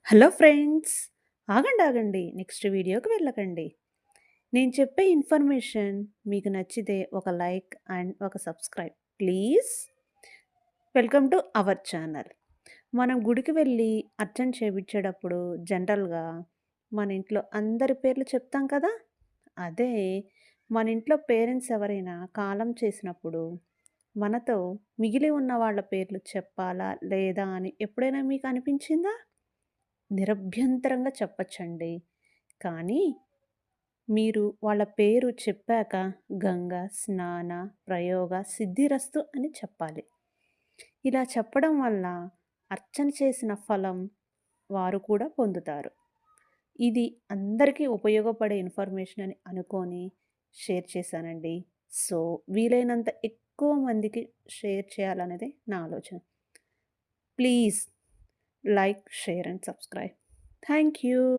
Hello friends! ఆగండి. Next వీడియోకి వెళ్ళకండి. నేను చెప్పే ఇన్ఫర్మేషన్ మీకు నచ్చితే ఒక లైక్ అండ్ ఒక subscribe please. Welcome to our channel. మనం గుడికి వెళ్ళి అర్చన చేపించేటప్పుడు జనరల్‌గా మన ఇంట్లో అందరి పేర్లు చెప్తాం కదా! అదే మన ఇంట్లో పేరెంట్స్ ఎవరైనా కాలం చేసినప్పుడు మనతో మిగిలి ఉన్న వాళ్ళ పేర్లు చెప్పాలా? లేదా? అని ఎప్పుడైనా మీకు అనిపించిందా? నిరభ్యంతరంగా చెప్పచ్చండి. కానీ, మీరు వాళ్ళ పేరు చెప్పాక గంగ, స్నాన, ప్రయోగ, సిద్ధిరస్తు అని చెప్పాలి. ఇలా చెప్పడం వల్ల అర్చన చేసిన ఫలం వారు కూడా పొందుతారు. ఇది అందరికీ ఉపయోగపడే ఇన్ఫర్మేషన్ అని అనుకోని షేర్ చేశానండి. సో, వీలైనంత ఎక్కువ మందికి షేర్ చేయాలనేదే నా ఆలోచన. Please like, share and subscribe. Thank you.